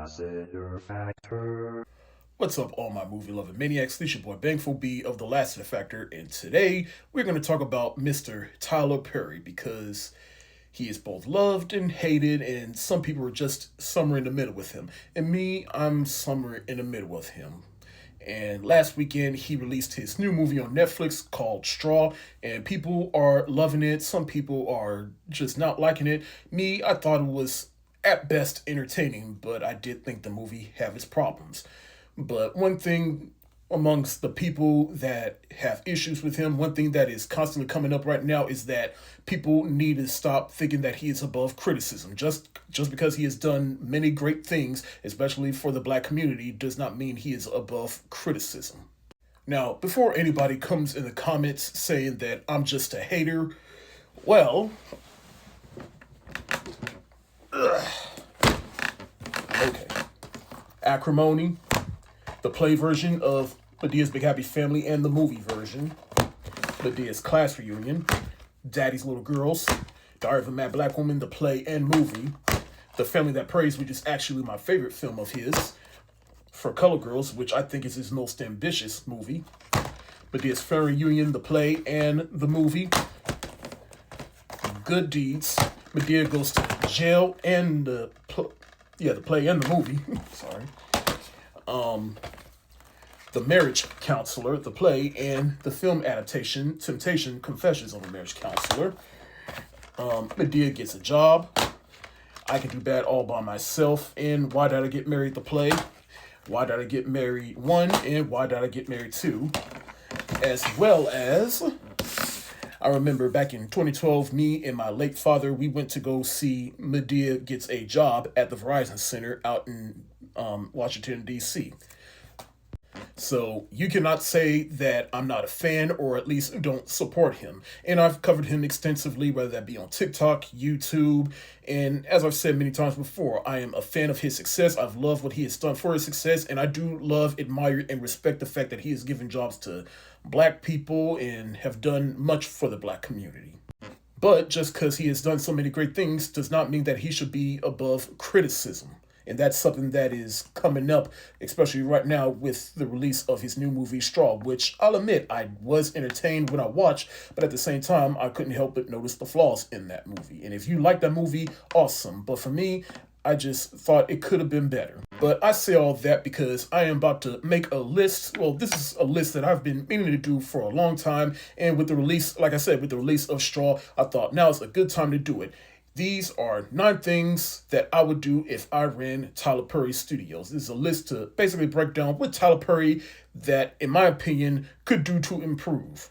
Ambassador Factor. What's up, all my movie-loving maniacs? This your boy Bangful B of The Last Factor, and today we're going to talk about Mr. Tyler Perry because he is both loved and hated, and some people are just somewhere in the middle with him. And me, I'm somewhere in the middle with him. And last weekend, he released his new movie on Netflix called Straw, and people are loving it. Some people are just not liking it. Me, I thought it was at best entertaining, but I did think the movie had its problems. But one thing amongst the people that have issues with him, one thing that is constantly coming up right now is that people need to stop thinking that he is above criticism. Just because he has done many great things, especially for the black community, does not mean he is above criticism. Now, before anybody comes in the comments saying that I'm just a hater, well, okay. Acrimony, the play version of Medea's Big Happy Family, and the movie version, Medea's Class Reunion, Daddy's Little Girls, Diary of a Mad Black Woman, the play and movie, The Family That Prays, which is actually my favorite film of his, For Color Girls, which I think is his most ambitious movie, Medea's Fair Reunion, the play and the movie, Good Deeds, Medea Goes to Jail, and the play and the movie. Sorry. The Marriage Counselor, the play, and the film adaptation, Temptation, Confessions of a Marriage Counselor. Medea Gets a Job, I Can Do Bad All By Myself, and Why Did I Get Married, the play, Why Did I Get Married 1, and Why Did I Get Married 2, as well as, I remember back in 2012, me and my late father, we went to go see Medea Gets a Job at the Verizon Center out in Washington, D.C. So you cannot say that I'm not a fan or at least don't support him. And I've covered him extensively, whether that be on TikTok, YouTube, and as I've said many times before, I am a fan of his success. I've loved what he has done for his success, and I do love, admire, and respect the fact that he has given jobs to black people and have done much for the black community. But just because he has done so many great things does not mean that he should be above criticism. And that's something that is coming up, especially right now with the release of his new movie, Straw, which I'll admit I was entertained when I watched, but at the same time, I couldn't help but notice the flaws in that movie. And if you like that movie, awesome. But for me, I just thought it could have been better. But I say all that because I am about to make a list. Well, this is a list that I've been meaning to do for a long time. And with the release, like I said, with the release of Straw, I thought now is a good time to do it. These are 9 things that I would do if I ran Tyler Perry Studios. This is a list to basically break down what Tyler Perry that, in my opinion, could do to improve.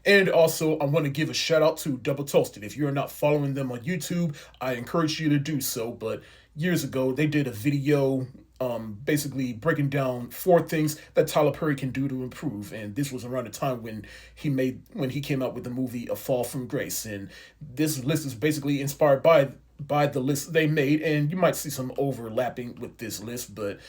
And also, I want to give a shout out to Double Toasted. If you're not following them on YouTube, I encourage you to do so. But years ago, they did a video basically breaking down 4 things that Tyler Perry can do to improve. And this was around the time when he came out with the movie A Fall from Grace. And this list is basically inspired by the list they made, and you might see some overlapping with this list, but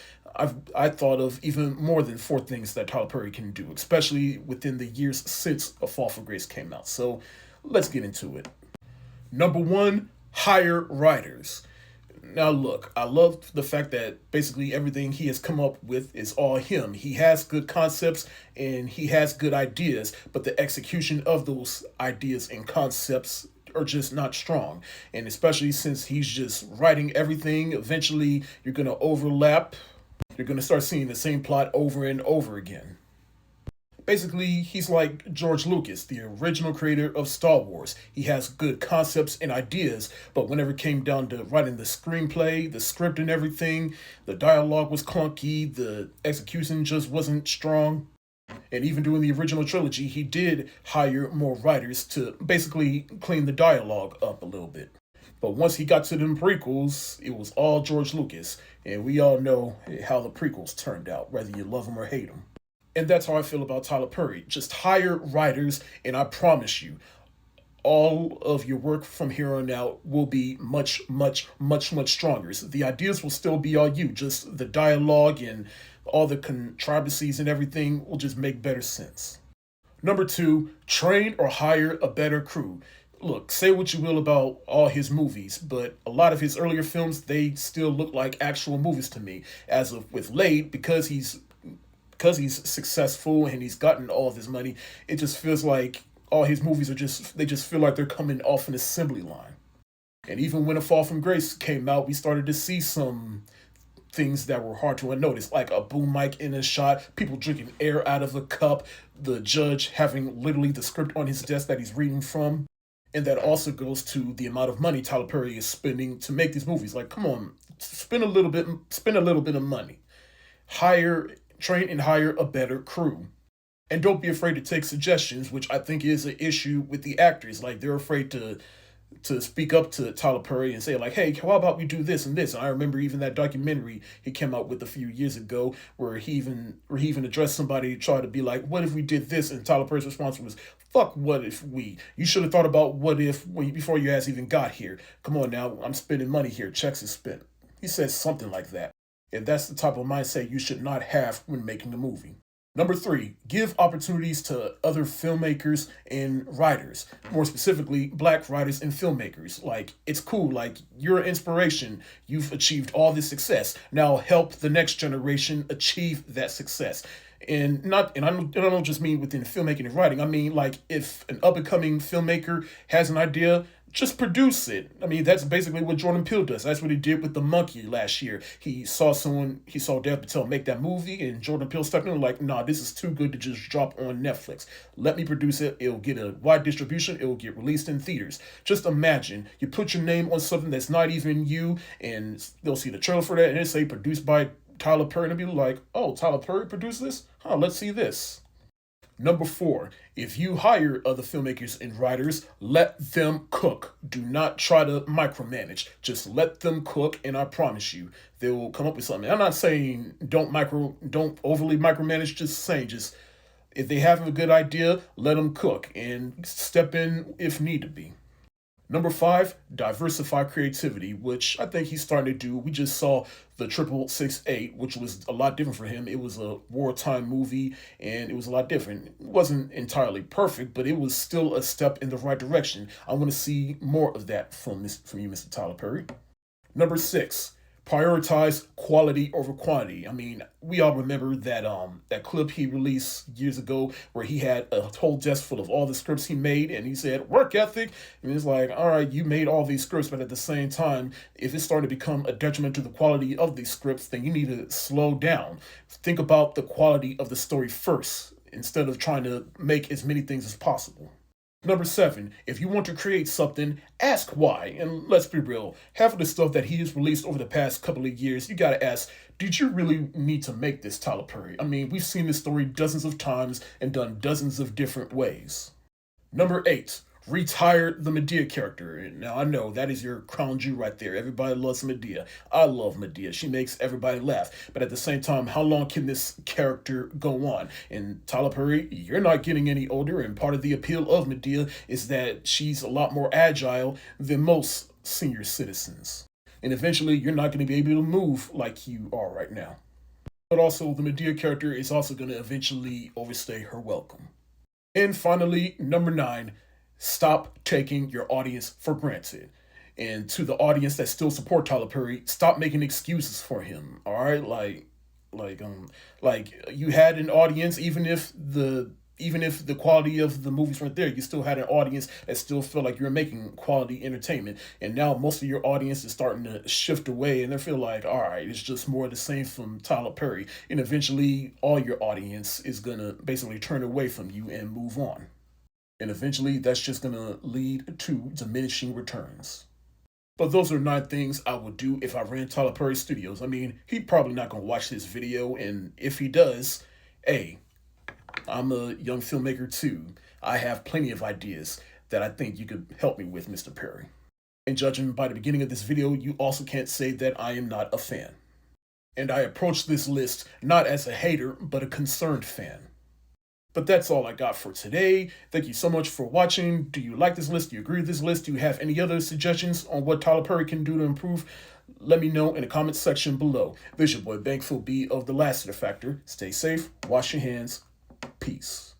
I thought of even more than 4 things that Tyler Perry can do, especially within the years since A Fall from Grace came out. So let's get into it. Number 1, hire writers. Now look, I love the fact that basically everything he has come up with is all him. He has good concepts and he has good ideas, but the execution of those ideas and concepts are just not strong. And especially since he's just writing everything, eventually you're going to overlap. You're going to start seeing the same plot over and over again. Basically, he's like George Lucas, the original creator of Star Wars. He has good concepts and ideas, but whenever it came down to writing the screenplay, the script and everything, the dialogue was clunky, the execution just wasn't strong. And even during the original trilogy, he did hire more writers to basically clean the dialogue up a little bit. But once he got to them prequels, it was all George Lucas. And we all know how the prequels turned out, whether you love them or hate them. And that's how I feel about Tyler Perry. Just hire writers, and I promise you, all of your work from here on out will be much, much, much, much stronger. So the ideas will still be all you. Just the dialogue and all the contrivances and everything will just make better sense. Number 2, train or hire a better crew. look, say what you will about all his movies, but a lot of his earlier films, they still look like actual movies to me. As of with late, because he's successful and he's gotten all of his money, it just feels like all his movies they just feel like they're coming off an assembly line. And even when A Fall from Grace came out, we started to see some things that were hard to unnotice, like a boom mic in a shot, people drinking air out of a cup, the judge having literally the script on his desk that he's reading from. And that also goes to the amount of money Tyler Perry is spending to make these movies. Like, come on, spend a little bit of money. Train and hire a better crew. And don't be afraid to take suggestions, which I think is an issue with the actors. Like, they're afraid to speak up to Tyler Perry and say, like, hey, how about we do this and this? And I remember even that documentary he came out with a few years ago where he even addressed somebody, tried to be like, what if we did this? And Tyler Perry's response was, fuck what if we? You should have thought about what if before your ass even got here. Come on now, I'm spending money here. Checks is spent. He says something like that. And that's the type of mindset you should not have when making a movie. Number 3, give opportunities to other filmmakers and writers. More specifically, black writers and filmmakers. Like, it's cool. Like, you're an inspiration. You've achieved all this success. Now help the next generation achieve that success. And I don't just mean within filmmaking and writing. I mean, like, if an up-and-coming filmmaker has an idea, just produce it. I mean, that's basically what Jordan Peele does. That's what he did with The Monkey last year. He saw Dev Patel make that movie, and Jordan Peele stepped in and like, nah, this is too good to just drop on Netflix. Let me produce it. It'll get a wide distribution. It'll get released in theaters. Just imagine, you put your name on something that's not even you, and they'll see the trailer for that, and it say produced by Tyler Perry, and they'll be like, oh, Tyler Perry produced this? Huh, let's see this. Number 4, if you hire other filmmakers and writers, let them cook. Do not try to micromanage. Just let them cook, and I promise you, they will come up with something. I'm not saying don't overly micromanage, just saying if they have a good idea, let them cook and step in if need to be. Number 5, diversify creativity, which I think he's starting to do. We just saw the 688, which was a lot different for him. It was a wartime movie, and it was a lot different. It wasn't entirely perfect, but it was still a step in the right direction. I want to see more of that from you, Mr. Tyler Perry. Number 6, prioritize quality over quantity. I mean, we all remember that clip he released years ago where he had a whole desk full of all the scripts he made, and he said work ethic. And it's like, all right, you made all these scripts, but at the same time, if it's starting to become a detriment to the quality of these scripts, then you need to slow down. Think about the quality of the story first instead of trying to make as many things as possible. Number 7, if you want to create something, ask why. And let's be real, half of the stuff that he has released over the past couple of years, you gotta ask, did you really need to make this, Tyler Perry? I mean, we've seen this story dozens of times and done dozens of different ways. Number 8, retire the Medea character. And now I know that is your crown jewel right there. Everybody loves Medea. I love Medea. She makes everybody laugh. But at the same time, how long can this character go on? And Tyler Perry, you're not getting any older, and part of the appeal of Medea is that she's a lot more agile than most senior citizens. And eventually, you're not going to be able to move like you are right now. But also, the Medea character is also going to eventually overstay her welcome. And finally, number 9, stop taking your audience for granted. And to the audience that still support Tyler Perry, stop making excuses for him. All right, like you had an audience, even if the quality of the movies weren't there, you still had an audience that still felt like you're making quality entertainment. And now most of your audience is starting to shift away, and they feel like, all right, it's just more of the same from Tyler Perry. And eventually, all your audience is gonna basically turn away from you and move on. And eventually, that's just going to lead to diminishing returns. But those are 9 things I would do if I ran Tyler Perry Studios. I mean, he's probably not going to watch this video, and if he does, hey, I'm a young filmmaker too. I have plenty of ideas that I think you could help me with, Mr. Perry. And judging by the beginning of this video, you also can't say that I am not a fan. And I approach this list not as a hater, but a concerned fan. But that's all I got for today. Thank you so much for watching. Do you like this list? Do you agree with this list? Do you have any other suggestions on what Tyler Perry can do to improve? Let me know in the comments section below. This is your boy Bankful B of The Lassiter Factor. Stay safe, wash your hands, peace.